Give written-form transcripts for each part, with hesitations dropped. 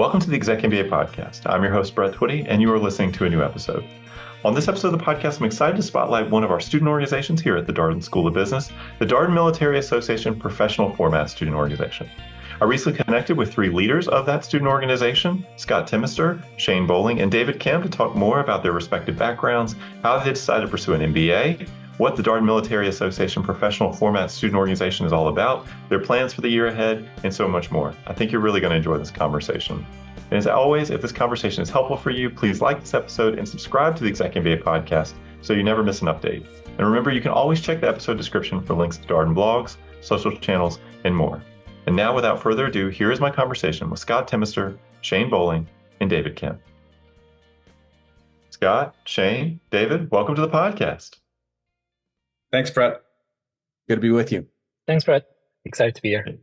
Welcome to the ExecMBA podcast. I'm your host, Brett Twitty, and you are listening to a new episode. On this episode of the podcast, I'm excited to spotlight one of our student organizations here at the Darden School of Business, the Darden Military Association Professional Format Student Organization. I recently connected with three leaders of that student organization, Scott Timister, Shane Bowling, and David Kim, to talk more about their respective backgrounds, how they decided to pursue an MBA, what the Darden Military Association Professional Format Student Organization is all about, their plans for the year ahead, and so much more. I think you're really going to enjoy this conversation. And as always, if this conversation is helpful for you, please like this episode and subscribe to the ExecMBA podcast so you never miss an update. And remember, you can always check the episode description for links to Darden blogs, social channels, and more. And now, without further ado, here is my conversation with Scott Timister, Shane Bowling, and David Kim. Scott, Shane, David, welcome to the podcast. Thanks, Brett. Good to be with you. Thanks, Brett. Excited to be here.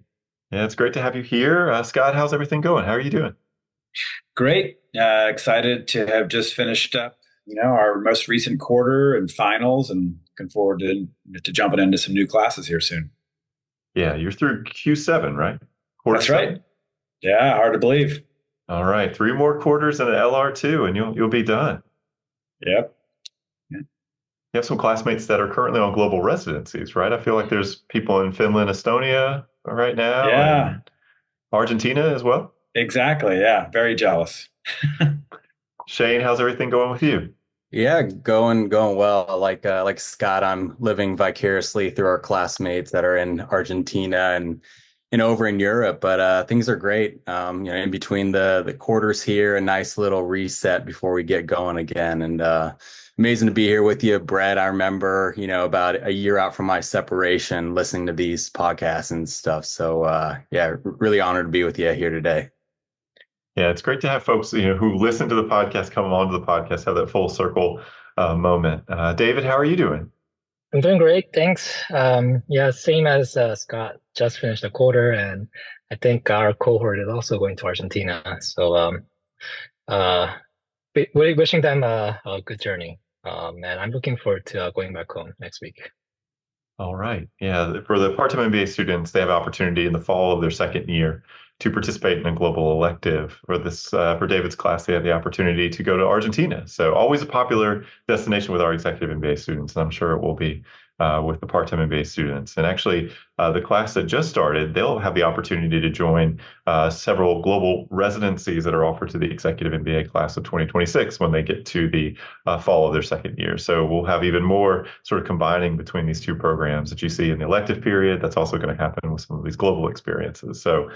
Yeah, it's great to have you here. Scott, how's everything going? How are you doing? Great. Excited to have just finished up, our most recent quarter and finals, and looking forward to jumping into some new classes here soon. Yeah, you're through Q7, right? That's right. Yeah, hard to believe. All right, 3 more quarters and an LR2, and you'll be done. Yep. You have some classmates that are currently on global residencies, right? I feel like there's people in Finland, Estonia right now. Yeah. And Argentina as well. Exactly. Yeah. Very jealous. Shane, how's everything going with you? Yeah, going well. Like Scott, I'm living vicariously through our classmates that are in Argentina and over in Europe, but things are great. In between the quarters here, a nice little reset before we get going again. And amazing to be here with you, Brett. I remember, about a year out from my separation, listening to these podcasts and stuff. So really honored to be with you here today. Yeah, it's great to have folks, who listen to the podcast, come on to the podcast, have that full circle moment. David, how are you doing? I'm doing great, thanks. Same as Scott. Just finished the quarter, and I think our cohort is also going to Argentina. So, wishing them a good journey. And I'm looking forward to going back home next week. All right. Yeah, for the part-time MBA students, they have opportunity in the fall of their second year to participate in a global elective. For David's class, they have the opportunity to go to Argentina. So always a popular destination with our executive MBA students, and I'm sure it will be with the part-time MBA students. And actually, the class that just started, they'll have the opportunity to join several global residencies that are offered to the executive MBA class of 2026 when they get to the fall of their second year. So we'll have even more sort of combining between these two programs that you see in the elective period. That's also going to happen with some of these global experiences. So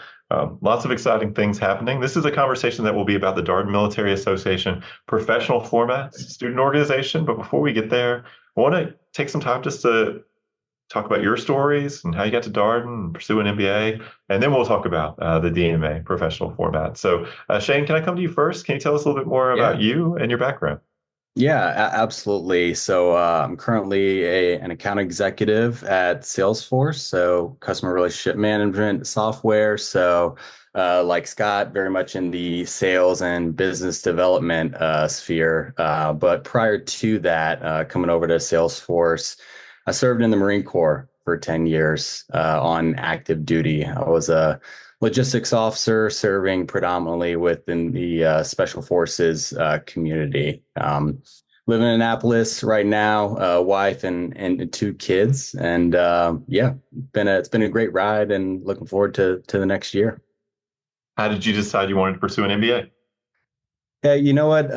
lots of exciting things happening. This is a conversation that will be about the Darden Military Association Professional Formats Student Organization. But before we get there, I want to take some time just to talk about your stories and how you got to Darden and pursue an MBA, and then we'll talk about the DMA professional format. So Shane, can I come to you first? Can you tell us a little bit more about you and your background? Yeah, absolutely. So I'm currently an account executive at Salesforce, so customer relationship management software. So like Scott, very much in the sales and business development sphere. But prior to that, coming over to Salesforce, I served in the Marine Corps for 10 years on active duty. I was a logistics officer serving predominantly within the Special Forces community. Living in Annapolis right now, wife and 2 kids. And it's been a great ride and looking forward to the next year. How did you decide you wanted to pursue an MBA? Yeah, you know what?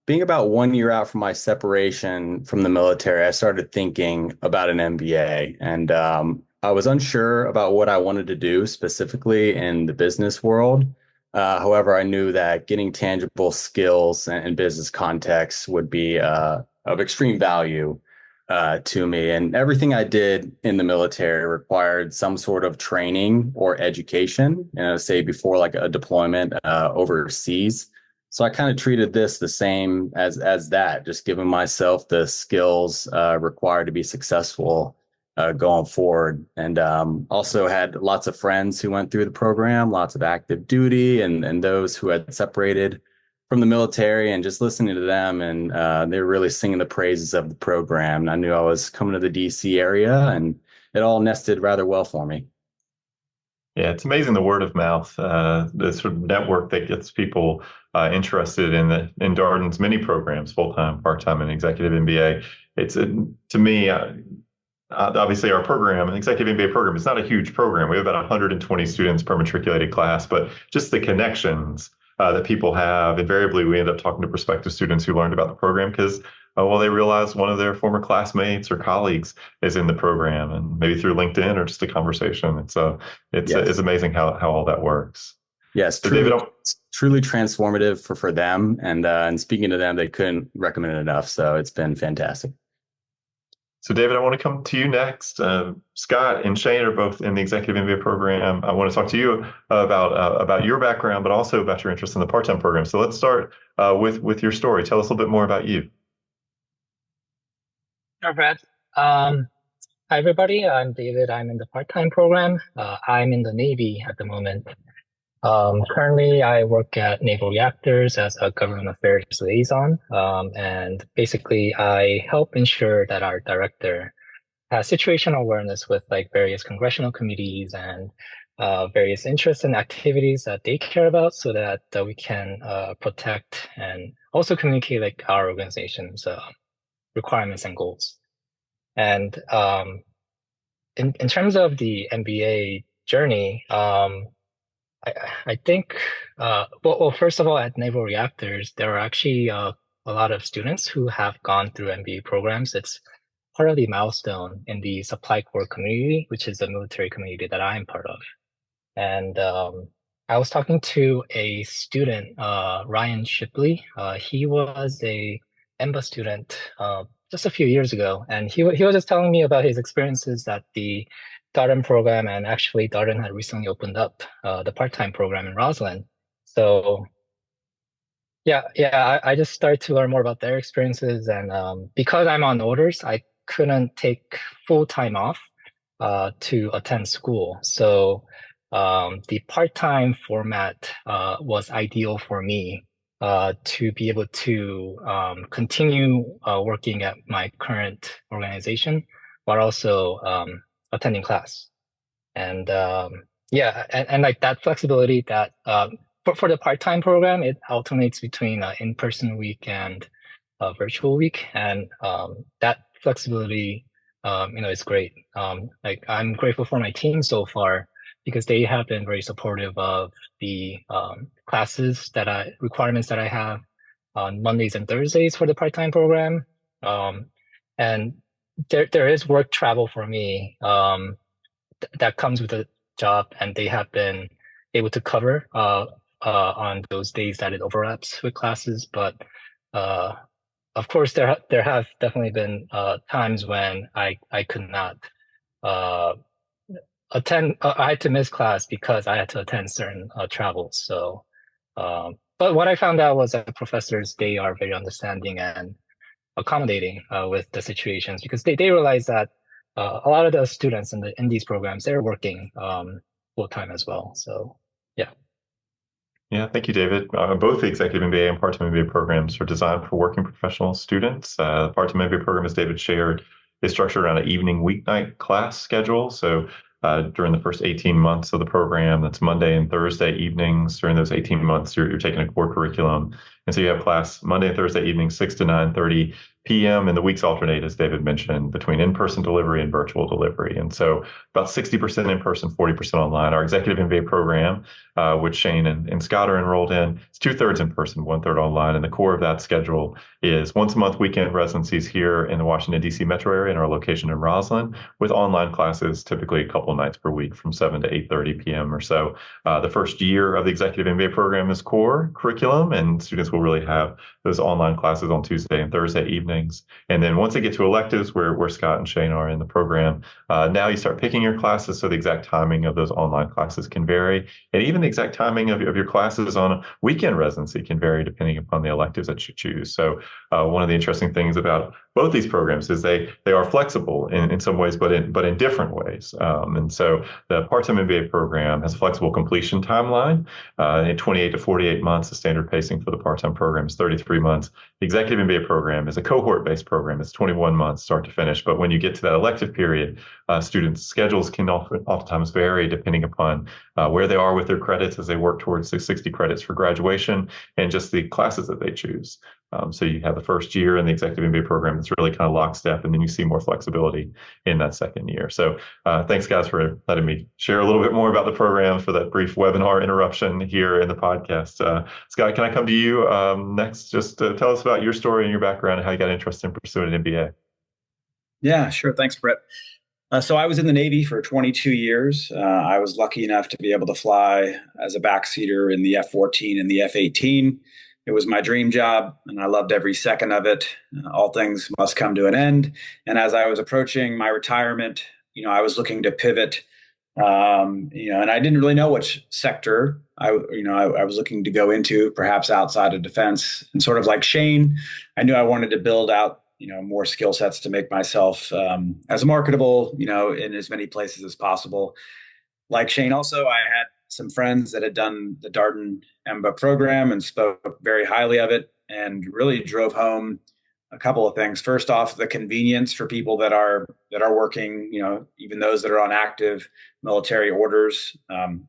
Being about 1 year out from my separation from the military, I started thinking about an MBA, and I was unsure about what I wanted to do specifically in the business world. However, I knew that getting tangible skills and business context would be of extreme value to me. And everything I did in the military required some sort of training or education, say before like a deployment overseas. So I kind of treated this the same as that, just giving myself the skills required to be successful going forward. And also had lots of friends who went through the program, lots of active duty and those who had separated from the military, and just listening to them. And they were really singing the praises of the program. And I knew I was coming to the DC area, and it all nested rather well for me. Yeah, it's amazing the word of mouth, the sort of network that gets people interested in in Darden's many programs, full time, part time, and executive MBA. It's to me, obviously our program, an executive MBA program, is not a huge program. We have about 120 students per matriculated class, but just the connections that people have, invariably we end up talking to prospective students who learned about the program because, well, they realize one of their former classmates or colleagues is in the program, and maybe through LinkedIn or just a conversation. It's Yes. amazing how all that works. Yes, So David, truly transformative for them. And speaking to them, they couldn't recommend it enough. So it's been fantastic. I want to come to you next. Scott and Shane are both in the Executive MBA program. I want to talk to you about your background, but also about your interest in the part-time program. So let's start with your story. Tell us a little bit more about you. Sure, Brad. Hi, everybody. I'm David. I'm in the part-time program. I'm in the Navy at the moment. Currently, I work at Naval Reactors as a government affairs liaison. And basically, I help ensure that our director has situational awareness with like various congressional committees and various interests and activities that they care about so that we can protect and also communicate like our organization's requirements and goals. And in terms of the MBA journey, I think, well, first of all, at Naval Reactors, there are actually a lot of students who have gone through MBA programs. It's part of the milestone in the supply corps community, which is the military community that I'm part of. And I was talking to a student, Ryan Shipley. He was a EMBA student just a few years ago, and he was just telling me about his experiences at the Darden program, and actually Darden had recently opened up the part-time program in Roslyn. So I just started to learn more about their experiences, and because I'm on orders, I couldn't take full time off to attend school. So the part-time format was ideal for me to be able to continue working at my current organization, but also attending class. And and like that flexibility that for the part-time program, it alternates between in-person week and virtual week, and that flexibility is great. Like I'm grateful for my team so far because they have been very supportive of the classes requirements that I have on Mondays and Thursdays for the part-time program. And there is work travel for me that comes with the job, and they have been able to cover on those days that it overlaps with classes. But of course, there have definitely been times when I could not attend. I had to miss class because I had to attend certain travels. So, but what I found out was that professors, they are very understanding and accommodating with the situations because they realize that a lot of the students in these programs, they're working full time as well. So, yeah. Yeah, thank you, David. Both the Executive MBA and Part-Time MBA programs are designed for working professional students. The Part-Time MBA program, as David shared, is structured around an evening weeknight class schedule. So during the first 18 months of the program, that's Monday and Thursday evenings. During those 18 months, you're taking a core curriculum. And so you have class Monday and Thursday evenings, 6 to 9:30 p.m. And the weeks alternate, as David mentioned, between in-person delivery and virtual delivery. And so about 60% in-person, 40% online. Our Executive MBA program, which Shane and Scott are enrolled in, it's 2/3 in person, 1/3 online. And the core of that schedule is once a month weekend residencies here in the Washington, D.C. metro area in our location in Roslyn, with online classes typically a couple of nights per week from 7 to 8:30 p.m. or so. The first year of the Executive MBA program is core curriculum, and students will really have those online classes on Tuesday and Thursday evenings. And then once they get to electives, where Scott and Shane are in the program, now you start picking your classes, so the exact timing of those online classes can vary. And even the exact timing of your classes on a weekend residency can vary depending upon the electives that you choose. So one of the interesting things about both these programs is they are flexible in some ways, but in different ways. And so the part-time MBA program has a flexible completion timeline in 28 to 48 months. The standard pacing for the part-time program is 33 months. The executive MBA program is a cohort cohort-based program. It's 21 months start to finish. But when you get to that elective period, students' schedules can oftentimes vary depending upon where they are with their credits as they work towards the 60 credits for graduation and just the classes that they choose. So you have the first year in the executive MBA program that's really kind of lockstep, and then you see more flexibility in that second year. So thanks, guys, for letting me share a little bit more about the program for that brief webinar interruption here in the podcast. Scott, can I come to you next? Just tell us about your story and your background and how you got interested in pursuing an MBA. Yeah, sure. Thanks, Brett. So I was in the Navy for 22 years. I was lucky enough to be able to fly as a backseater in the F-14 and the F-18. It was my dream job, and I loved every second of it. All things must come to an end. And as I was approaching my retirement, I was looking to pivot, and I didn't really know which sector I was looking to go into, perhaps outside of defense. And sort of like Shane, I knew I wanted to build out, more skill sets to make myself as marketable, in as many places as possible. Like Shane, also, I had some friends that had done the Darden ExecMBA program and spoke very highly of it, and really drove home a couple of things. First off, the convenience for people that are working, even those that are on active military orders,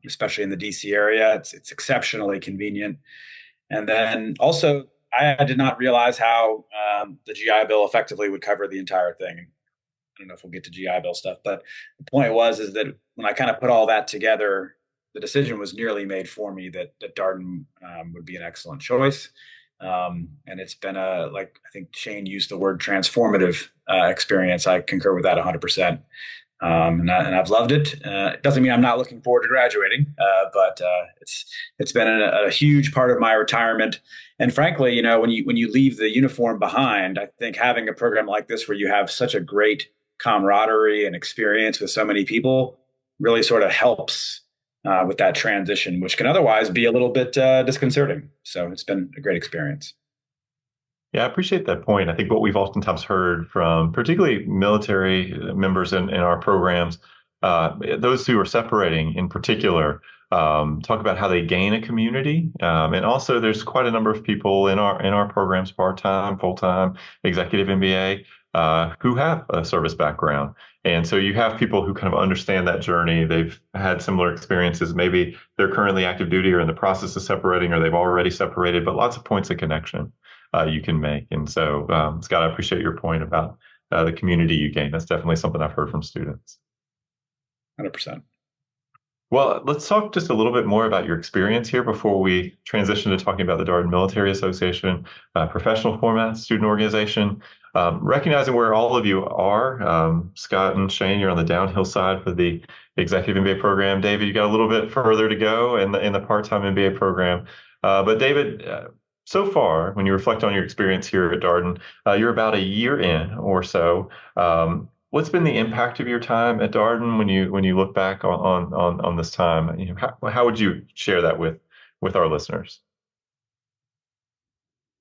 especially in the DC area, it's exceptionally convenient. And then also, I did not realize how the GI Bill effectively would cover the entire thing. I don't know if we'll get to GI Bill stuff, but the point is that when I kind of put all that together, the decision was nearly made for me that Darden would be an excellent choice. And it's been like I think Shane used the word transformative experience. I concur with that 100%. And I've loved it. It doesn't mean I'm not looking forward to graduating, but it's been a huge part of my retirement. And frankly, when you leave the uniform behind, I think having a program like this where you have such a great camaraderie and experience with so many people really sort of helps with that transition, which can otherwise be a little bit disconcerting. So it's been a great experience. Yeah, I appreciate that point. I think what we've oftentimes heard from particularly military members in our programs, those who are separating in particular, talk about how they gain a community. And also there's quite a number of people in our programs, part-time, full-time, executive MBA, who have a service background. And so you have people who kind of understand that journey. They've had similar experiences. Maybe they're currently active duty or in the process of separating, or they've already separated, but lots of points of connection you can make. And so, Scott, I appreciate your point about the community you gain. That's definitely something I've heard from students. 100%. Well, let's talk just a little bit more about your experience here before we transition to talking about the Darden Military Association, professional format, student organization. Recognizing where all of you are, Scott and Shane, you're on the downhill side for the executive MBA program. David, you got a little bit further to go in the part-time MBA program. But David, so far, when you reflect on your experience here at Darden, you're about a year in or so. What's been the impact of your time at Darden when you look back on this time? How would you share that with our listeners?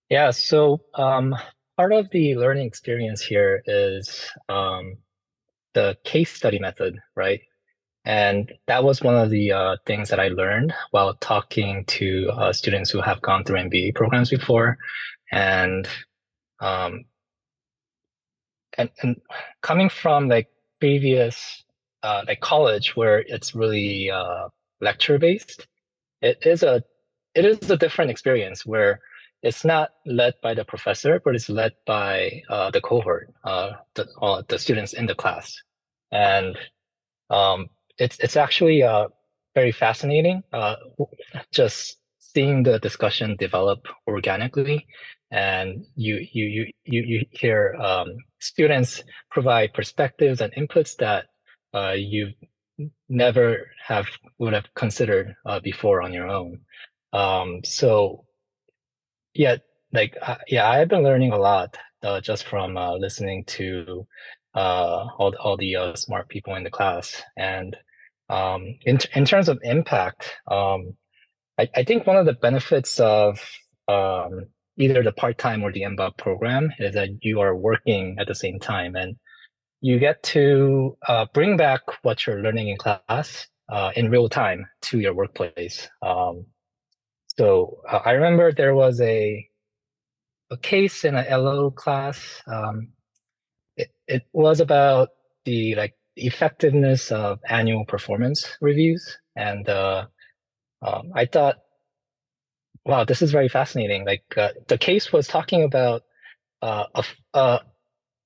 Yeah, so part of the learning experience here is the case study method, right? And that was one of the things that I learned while talking to students who have gone through MBA programs before, and coming from like previous like college where it's really lecture based, it is a different experience where it's not led by the professor, but it's led by the cohort, the students in the class, and it's actually very fascinating, just seeing the discussion develop organically, and you hear students provide perspectives and inputs that you never would have considered before on your own. So yeah, I've been learning a lot just from listening to all the smart people in the class. And in terms of impact, I think one of the benefits of either the part-time or the MBA program is that you are working at the same time, and you get to bring back what you're learning in class in real time to your workplace. So I remember there was a a case in an LO class. It was about the effectiveness of annual performance reviews, and I thought, wow, this is very fascinating. The case was talking about uh, a, f- uh,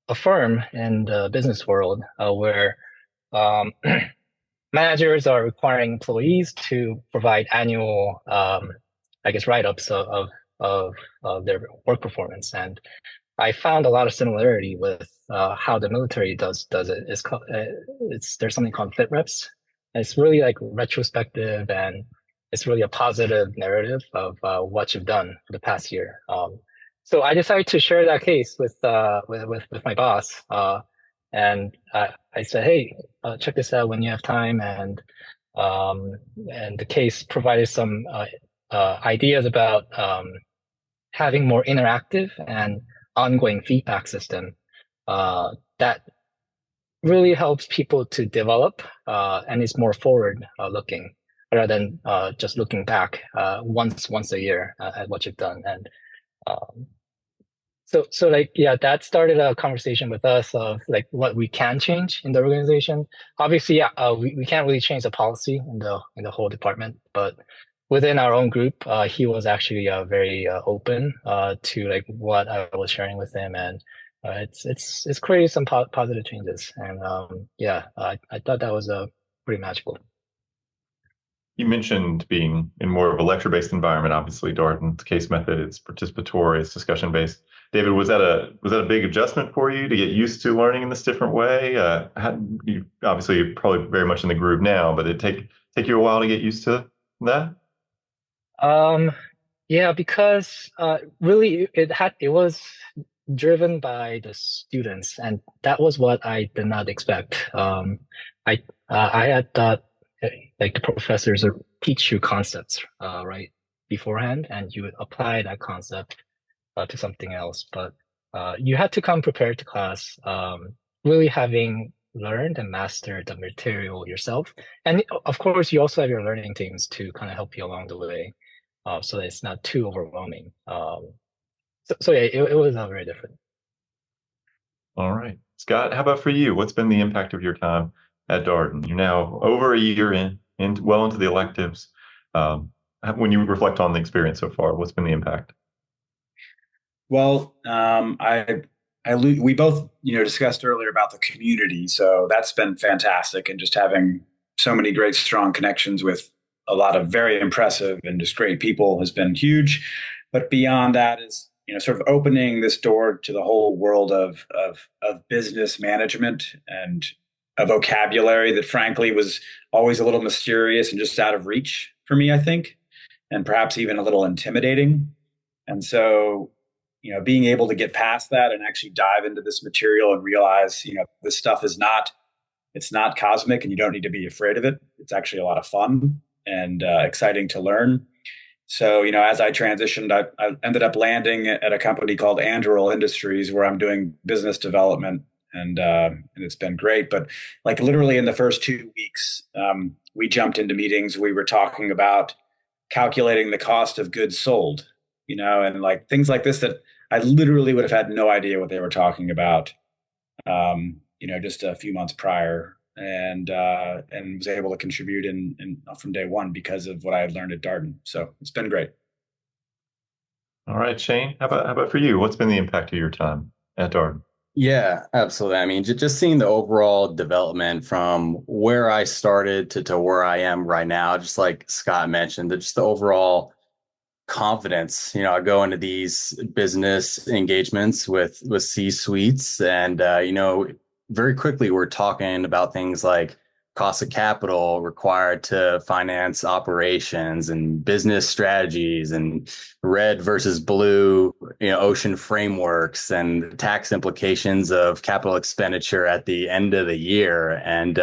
a firm in the business world where um, managers are requiring employees to provide annual, I guess, write-ups of their work performance, and I found a lot of similarity with how the military does it. There's something called fit reps. And it's really like retrospective, and it's really a positive narrative of what you've done for the past year. So I decided to share that case with my boss, and I said, hey, check this out when you have time, um, and the case provided some ideas about having more interactive and ongoing feedback system that really helps people to develop and is more forward looking rather than just looking back once a year at what you've done. And um, so like, yeah, that started a conversation with us of like what we can change in the organization. Obviously, yeah, we can't really change the policy in the whole department, but within our own group, he was actually very open to like what I was sharing with him, and it's created some positive changes. And yeah, I thought that was pretty magical. You mentioned being in more of a lecture-based environment. Obviously, Darden's case method is participatory, it's discussion-based. David, was that a big adjustment for you to get used to learning in this different way? You obviously you're probably very much in the groove now, but it take you a while to get used to that? Um, yeah, because really it was driven by the students, and that was what I did not expect. I had thought like the professors would teach you concepts right beforehand, and you would apply that concept to something else. But you had to come prepared to class, really having learned and mastered the material yourself. And of course, you also have your learning teams to kind of help you along the way, so that it's not too overwhelming. So yeah, it was very different. All right. Scott, how about for you? What's been the impact of your time at Darden? You're now over a year in well into the electives. When you reflect on the experience so far, what's been the impact? Well, we both, discussed earlier about the community. So that's been fantastic. And just having so many great, strong connections with a lot of very impressive and just great people has been huge. But beyond that is, sort of opening this door to the whole world of business management and a vocabulary that frankly was always a little mysterious and just out of reach for me, I think, and perhaps even a little intimidating. And so, being able to get past that and actually dive into this material and realize, this stuff it's not cosmic and you don't need to be afraid of it. It's actually a lot of fun and exciting to learn. So, as I transitioned, I ended up landing at a company called Anduril Industries where I'm doing business development, and it's been great. But like literally in the first 2 weeks, we jumped into meetings. We were talking about calculating the cost of goods sold, and like things like this that I literally would have had no idea what they were talking about, just a few months prior, and was able to contribute in from day one because of what I had learned at Darden. So it's been great. All right, Shane, how about for you? What's been the impact of your time at Darden? Yeah, absolutely. I mean, just seeing the overall development from where I started to where I am right now, just like Scott mentioned, just the overall confidence. I go into these business engagements with C-suites, and very quickly we're talking about things like cost of capital required to finance operations and business strategies and red versus blue, ocean frameworks and tax implications of capital expenditure at the end of the year. And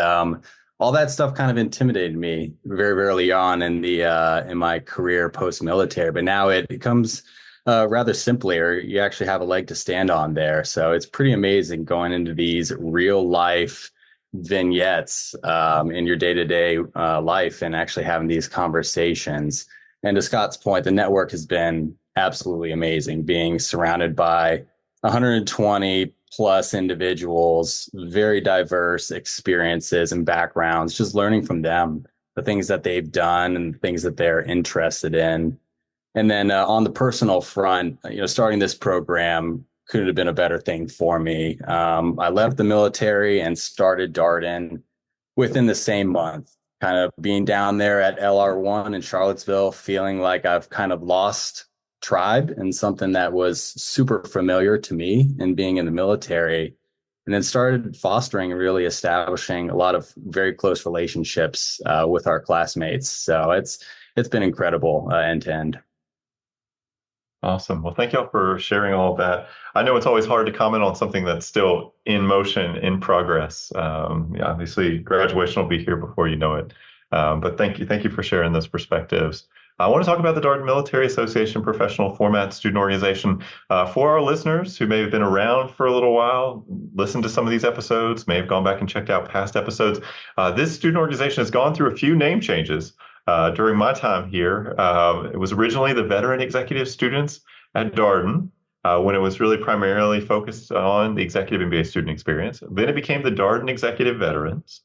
all that stuff kind of intimidated me very, very early on in my career post-military, but now it becomes rather simply, or you actually have a leg to stand on there. So it's pretty amazing going into these real life vignettes in your day-to-day life and actually having these conversations. And to Scott's point, the network has been absolutely amazing being surrounded by 120 plus individuals, very diverse experiences and backgrounds, just learning from them, the things that they've done and the things that they're interested in. And then on the personal front, starting this program couldn't have been a better thing for me. I left the military and started Darden within the same month, kind of being down there at LR1 in Charlottesville, feeling like I've kind of lost tribe and something that was super familiar to me and being in the military. And then started fostering and really establishing a lot of very close relationships with our classmates. So it's been incredible end to end. Awesome. Well, thank y'all for sharing all of that. I know it's always hard to comment on something that's still in motion, in progress. Yeah, obviously, graduation will be here before you know it. But thank you for sharing those perspectives. I want to talk about the Darden Military Association Professional Format Student Organization. For our listeners who may have been around for a little while, listened to some of these episodes, may have gone back and checked out past episodes. This student organization has gone through a few name changes. During my time here, it was originally the Veteran Executive Students at Darden, when it was really primarily focused on the Executive MBA student experience. Then it became the Darden Executive Veterans.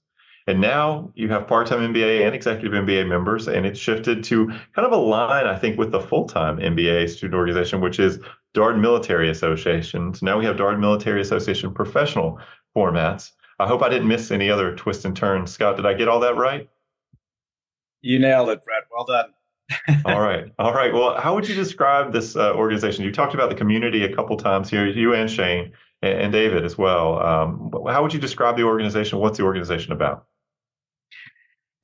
And now you have part-time MBA and Executive MBA members, and it's shifted to kind of align, I think, with the full-time MBA student organization, which is Darden Military Association. So now we have Darden Military Association professional formats. I hope I didn't miss any other twists and turns. Scott, did I get all that right? You nailed it, Brett. Well done. All right. Well, how would you describe this organization? You talked about the community a couple times here, you and Shane and David as well. How would you describe the organization? What's the organization about?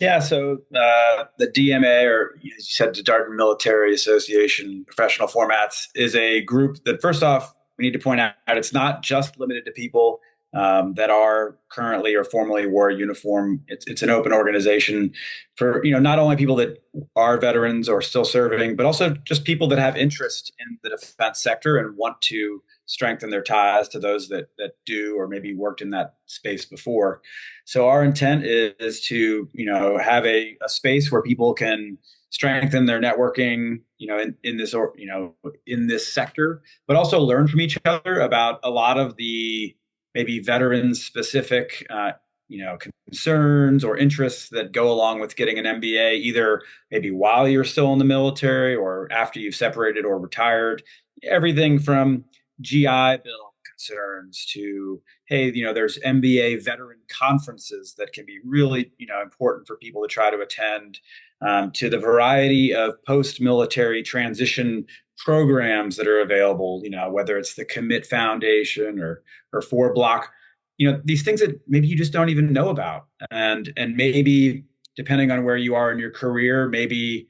Yeah, so the DMA, or as you said, the Darden Military Association Professional Formats, is a group that, first off, we need to point out it's not just limited to people that are currently or formerly wore a uniform. It's an open organization for not only people that are veterans or still serving, but also just people that have interest in the defense sector and want to strengthen their ties to those that do or maybe worked in that space before. So our intent is to have a space where people can strengthen their networking, in this sector, but also learn from each other about a lot of the maybe veterans specific, concerns or interests that go along with getting an MBA, either maybe while you're still in the military or after you've separated or retired. Everything from GI Bill concerns to, hey, there's MBA veteran conferences that can be really, important for people to try to attend, to the variety of post-military transition programs that are available, whether it's the Commit Foundation or 4 Block, these things that maybe you just don't even know about. And maybe depending on where you are in your career, maybe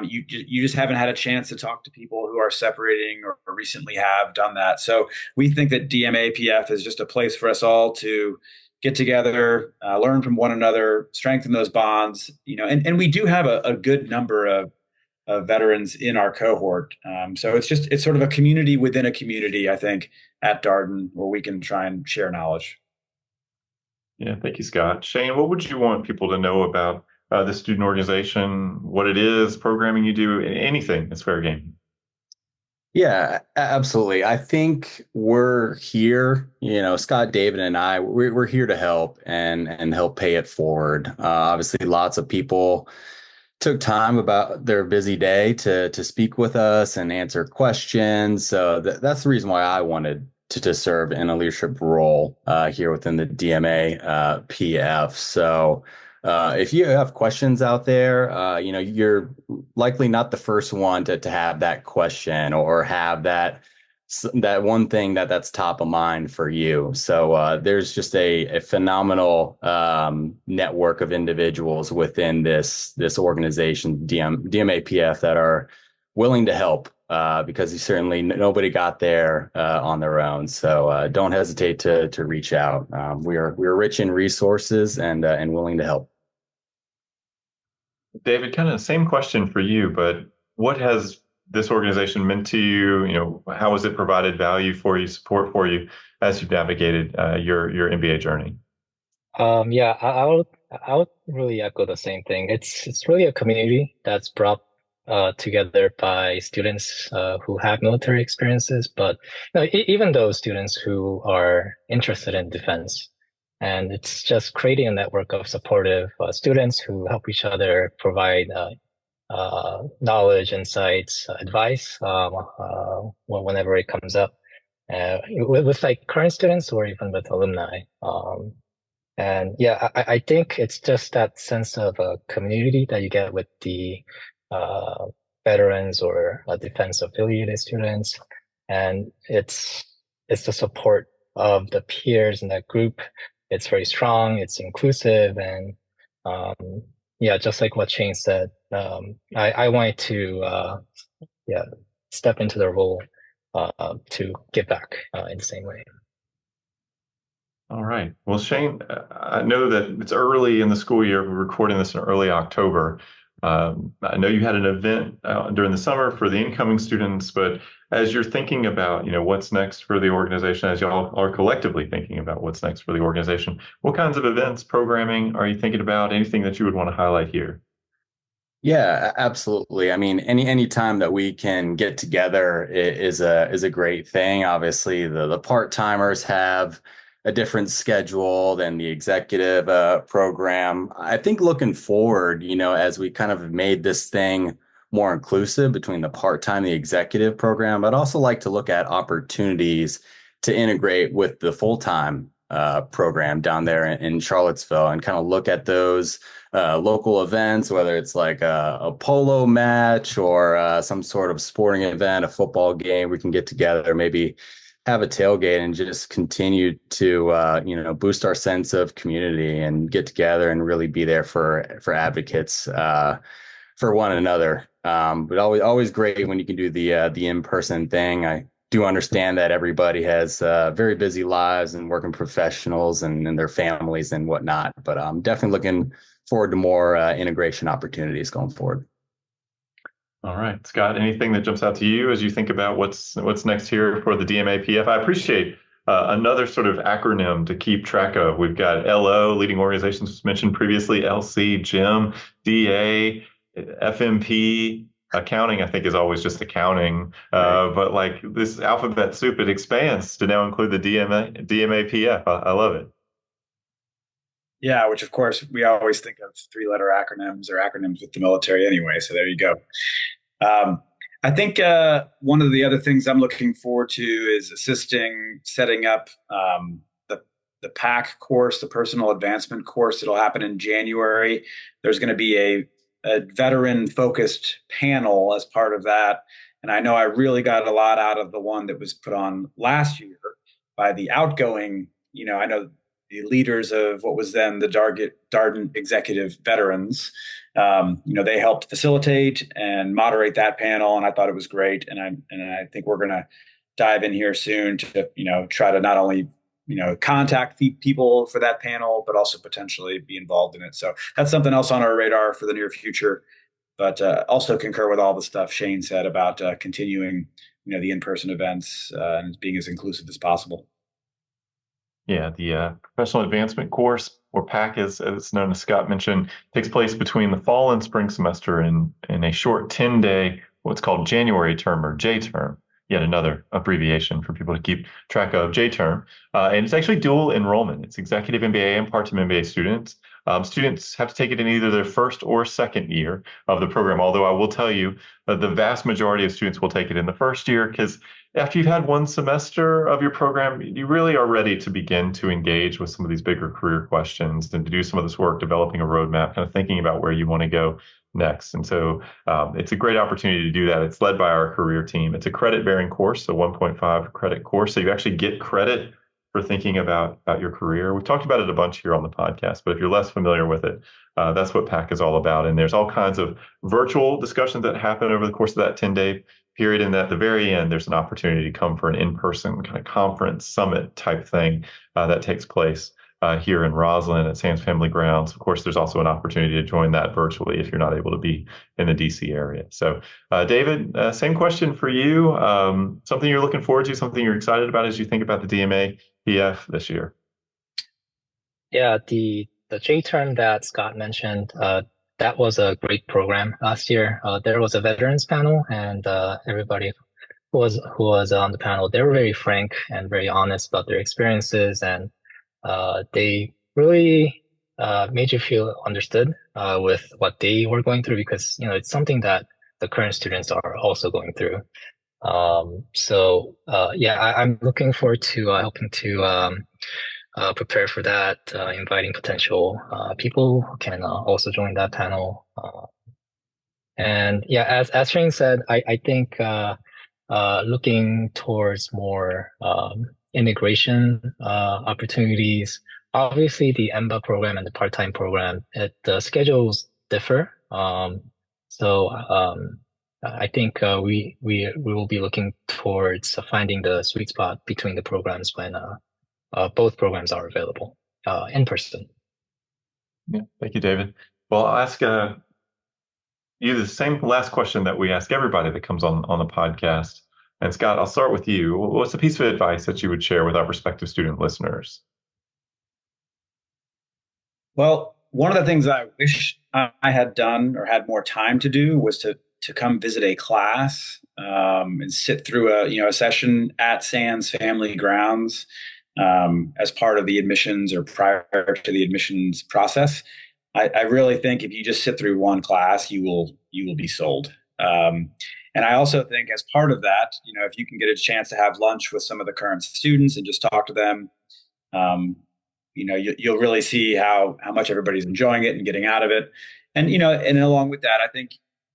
you just haven't had a chance to talk to people who are separating or recently have done that. So we think that DMAPF is just a place for us all to get together, learn from one another, strengthen those bonds, and we do have a good number of veterans in our cohort. So it's sort of a community within a community, I think, at Darden, where we can try and share knowledge. Yeah, thank you, Scott. Shane, what would you want people to know about the student organization, what it is, programming you do, anything that's fair game? Yeah, absolutely. I think we're here, Scott, David, and I, we're here to help and help pay it forward. Obviously, lots of people took time about their busy day to speak with us and answer questions. So that's the reason why I wanted to serve in a leadership role here within the DMA PF. So if you have questions out there, you're likely not the first one to have that question or have that one thing that's top of mind for you. So there's just a phenomenal network of individuals within this organization, DMAPF, that are willing to help because certainly nobody got there on their own. So don't hesitate to reach out. We're rich in resources and willing to help. David, kind of same question for you, but what has this organization meant to you? How has it provided value for you, support for you as you've navigated your MBA journey? I would really echo the same thing. It's really a community that's brought together by students who have military experiences, but even those students who are interested in defense. And it's just creating a network of supportive students who help each other provide knowledge, insights, advice whenever it comes up, with like current students or even with alumni. And yeah, I think it's just that sense of a community that you get with the uh, veterans or defense affiliated students, and it's the support of the peers in that group. It's very strong. It's inclusive, and um, yeah, just like what Shane said, I wanted to yeah step into the role to give back in the same way. All right. Well, Shane, I know that it's early in the school year. We're recording this in early October. I know you had an event during the summer for the incoming students, but as you're thinking about, what's next for the organization, as y'all are collectively thinking about what's next for the organization, what kinds of events, programming are you thinking about? Anything that you would want to highlight here? Yeah, absolutely. I mean, any time that we can get together is a great thing. Obviously, the part-timers have a different schedule than the executive program. I think looking forward, as we kind of made this thing more inclusive between the part-time and the executive program, I'd also like to look at opportunities to integrate with the full-time program down there in Charlottesville and kind of look at those local events, whether it's like a polo match or some sort of sporting event, a football game. We can get together, maybe have a tailgate and just continue to boost our sense of community and get together and really be there for advocates for one another. But always great when you can do the in-person thing. I do understand that everybody has very busy lives and working professionals and their families and whatnot, but I'm definitely looking forward to more integration opportunities going forward. All right, Scott, anything that jumps out to you as you think about what's next here for the DMA-PF? I appreciate another sort of acronym to keep track of. We've got LO, leading organizations was mentioned previously, LC, GEM, DA, FMP. Accounting, I think, is always just accounting, right. But like this alphabet soup, it expands to now include the DMA-PF. I love it. Yeah, which of course we always think of three-letter acronyms or acronyms with the military anyway. So there you go. I think one of the other things I'm looking forward to is assisting setting up the PAC course, the Personal Advancement course. It'll happen in January. There's going to be a veteran-focused panel as part of that. And I know I really got a lot out of the one that was put on last year by the outgoing, I know the leaders of what was then the Darden executive veterans. They helped facilitate and moderate that panel, and I thought it was great. And I think we're going to dive in here soon to try to not only contact people for that panel, but also potentially be involved in it. So that's something else on our radar for the near future. But also concur with all the stuff Shane said about continuing, the in-person events and being as inclusive as possible. Yeah, the Professional Advancement course, or PAC as it's known, as Scott mentioned, takes place between the fall and spring semester in a short 10-day, what's called January term or J term. Yet another abbreviation for people to keep track of, J-term. And it's actually dual enrollment. It's executive MBA and part-time MBA students. Students have to take it in either their first or second year of the program, although I will tell you that the vast majority of students will take it in the first year because after you've had one semester of your program, you really are ready to begin to engage with some of these bigger career questions and to do some of this work, developing a roadmap, kind of thinking about where you want to go next. And so it's a great opportunity to do that. It's led by our career team. It's a credit-bearing course, so 1.5 credit course. So you actually get credit for thinking about your career. We've talked about it a bunch here on the podcast, but if you're less familiar with it, that's what PAC is all about. And there's all kinds of virtual discussions that happen over the course of that 10-day period. And at the very end, there's an opportunity to come for an in-person kind of conference summit type thing that takes place here in Roslyn at Sam's Family Grounds. Of course, there's also an opportunity to join that virtually if you're not able to be in the DC area. So, David, same question for you. Something you're looking forward to, something you're excited about as you think about the DMA PF this year? Yeah, the J term that Scott mentioned, that was a great program last year. There was a veterans panel, and everybody who was on the panel, they were very frank and very honest about their experiences, and they really made you feel understood with what they were going through, because it's something that the current students are also going through. Yeah, I'm looking forward to helping to prepare for that, inviting potential people who can also join that panel. And yeah, as Shane said, I think looking towards more integration opportunities. Obviously, the EMBA program and the part-time program, the schedules differ. I think we will be looking towards finding the sweet spot between the programs when both programs are available in person. Yeah, thank you, David. Well, I'll ask you the same last question that we ask everybody that comes on the podcast. And Scott, I'll start with you. What's a piece of advice that you would share with our prospective student listeners? Well, one of the things I wish I had done or had more time to do was to come visit a class and sit through a session at Sands Family Grounds as part of the admissions or prior to the admissions process. I really think if you just sit through one class, you will be sold. And I also think as part of that, if you can get a chance to have lunch with some of the current students and just talk to them, you'll really see how much everybody's enjoying it and getting out of it. And along with that, I think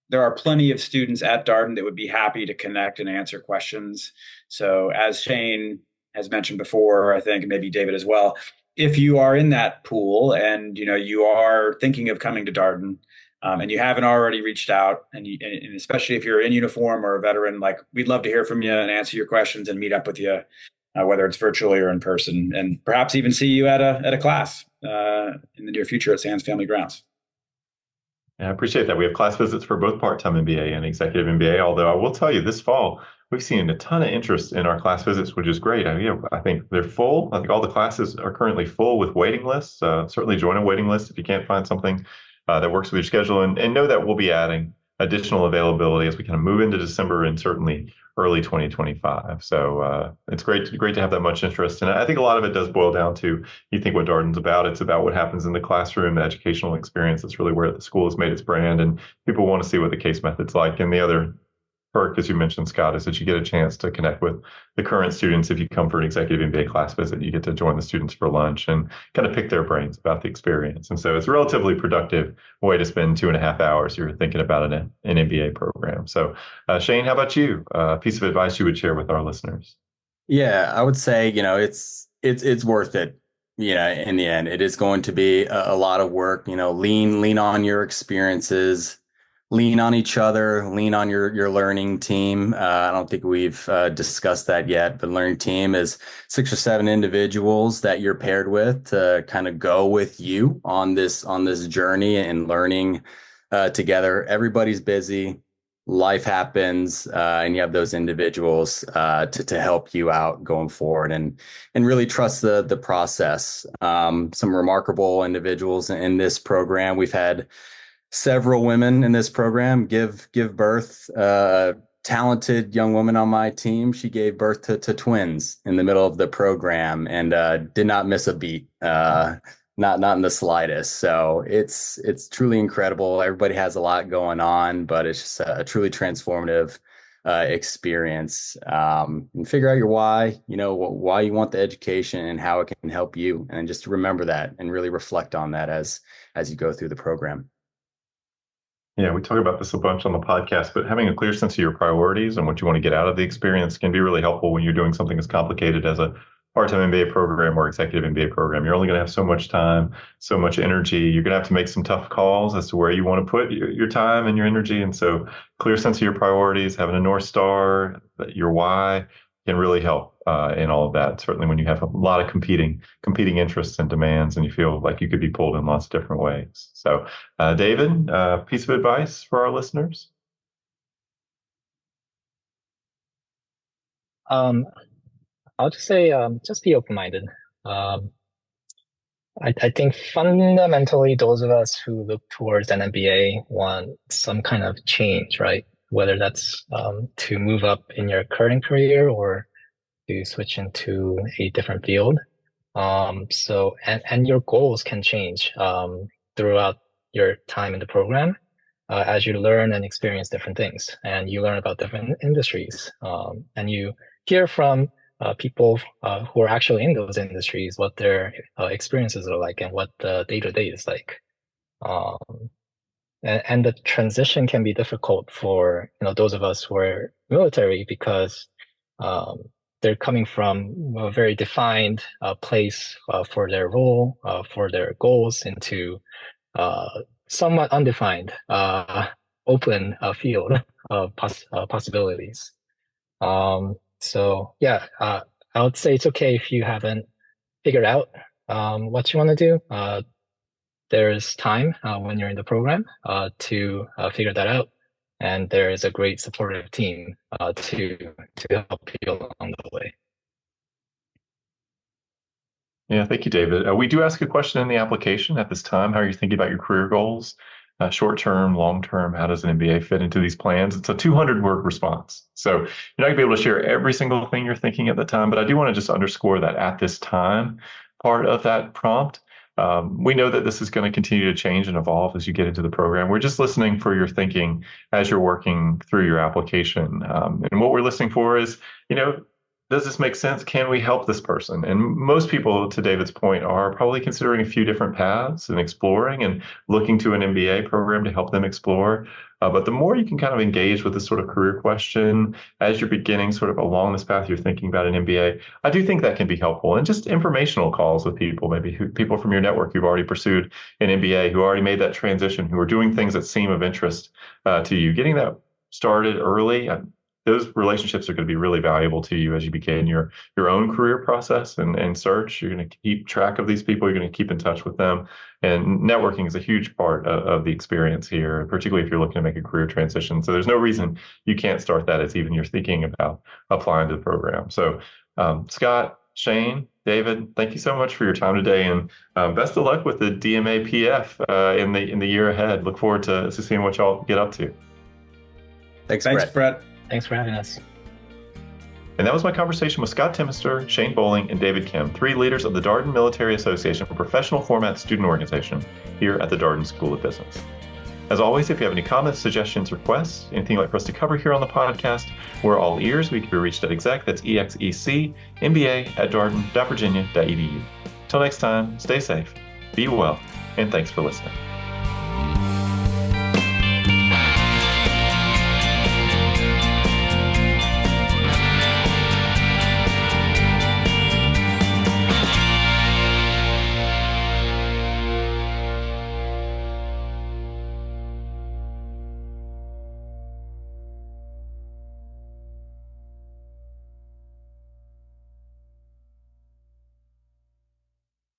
there are plenty of students at Darden that would be happy to connect and answer questions. So as Shane has mentioned before, I think maybe David as well, if you are in that pool and you are thinking of coming to Darden, and you haven't already reached out, and especially if you're in uniform or a veteran, like we'd love to hear from you and answer your questions and meet up with you, whether it's virtually or in person, and perhaps even see you at a class in the near future at Sands Family Grounds. Yeah, I appreciate that. We have class visits for both part-time MBA and executive MBA. Although I will tell you, this fall we've seen a ton of interest in our class visits, which is great. I think they're full. I think all the classes are currently full with waiting lists. Certainly join a waiting list if you can't find something that works with your schedule, and know that we'll be adding additional availability as we kind of move into December and certainly early 2025. So it's great to have that much interest. And I think a lot of it does boil down to, you think what Darden's about. It's about what happens in the classroom, the educational experience. That's really where the school has made its brand, and people want to see what the case method's like. And the other perk, as you mentioned, Scott, is that you get a chance to connect with the current students. If you come for an executive MBA class visit, you get to join the students for lunch and kind of pick their brains about the experience. And so it's a relatively productive way to spend 2.5 hours you're thinking about an MBA program. So Shane, how about you? A piece of advice you would share with our listeners? Yeah, I would say, it's worth it. In the end, it is going to be a lot of work. Lean on your experiences, lean on each other, lean on your learning team. I don't think we've discussed that yet, but learning team is 6 or 7 individuals that you're paired with to kind of go with you on this journey and learning together. Everybody's busy. Life happens, and you have those individuals to help you out going forward, and really trust the process. Some remarkable individuals in this program. We've had several women in this program give birth. Talented young woman on my team, she gave birth to twins in the middle of the program and did not miss a beat. Not in the slightest. So it's truly incredible. Everybody has a lot going on, but it's just a truly transformative experience. And figure out your why, why you want the education and how it can help you. And just remember that and really reflect on that as you go through the program. Yeah, we talk about this a bunch on the podcast, but having a clear sense of your priorities and what you want to get out of the experience can be really helpful when you're doing something as complicated as a part-time MBA program or executive MBA program. You're only going to have so much time, so much energy. You're going to have to make some tough calls as to where you want to put your time and your energy. And so clear sense of your priorities, having a North Star, your why can really help in all of that. Certainly when you have a lot of competing interests and demands and you feel like you could be pulled in lots of different ways. So David, piece of advice for our listeners? I'll just say, just be open-minded. I think fundamentally, those of us who look towards an MBA want some kind of change, right? Whether that's to move up in your current career or to switch into a different field. And your goals can change throughout your time in the program as you learn and experience different things, and you learn about different industries, and you hear from people who are actually in those industries, what their experiences are like and what the day-to-day is like. And the transition can be difficult for those of us who are military because they're coming from a very defined place for their role, for their goals, into somewhat undefined, open field of possibilities. So yeah, I would say it's okay if you haven't figured out what you want to do. There's time when you're in the program to figure that out, and there is a great supportive team to help you along the way. Yeah, thank you, David. We do ask a question in the application at this time. How are you thinking about your career goals? Short term, long term, how does an MBA fit into these plans? It's a 200-word response. So you're not going to be able to share every single thing you're thinking at the time, but I do want to just underscore that at this time part of that prompt. We know that this is going to continue to change and evolve as you get into the program. We're just listening for your thinking as you're working through your application. And what we're listening for is, does this make sense? Can we help this person? And most people, to David's point, are probably considering a few different paths and exploring and looking to an MBA program to help them explore. But the more you can kind of engage with this sort of career question as you're beginning sort of along this path, you're thinking about an MBA, I do think that can be helpful. And just informational calls with people, maybe people from your network who've already pursued an MBA, who already made that transition, who are doing things that seem of interest to you. Getting that started early, those relationships are going to be really valuable to you as you begin your own career process and search. You're going to keep track of these people. You're going to keep in touch with them. And networking is a huge part of the experience here, particularly if you're looking to make a career transition. So there's no reason you can't start that as even you're thinking about applying to the program. So Scott, Shane, David, thank you so much for your time today, and best of luck with the DMA PF in the year ahead. Look forward to seeing what y'all get up to. Thanks, Brett. Thanks for having us. And that was my conversation with Scott Timister, Shane Bowling, and David Kim, 3 leaders of the Darden Military Association Professional Format Student Organization here at the Darden School of Business. As always, if you have any comments, suggestions, requests, anything you'd like for us to cover here on the podcast, we're all ears. We can be reached at exec, that's EXECMBA at darden.virginia.edu. Till next time, stay safe, be well, and thanks for listening.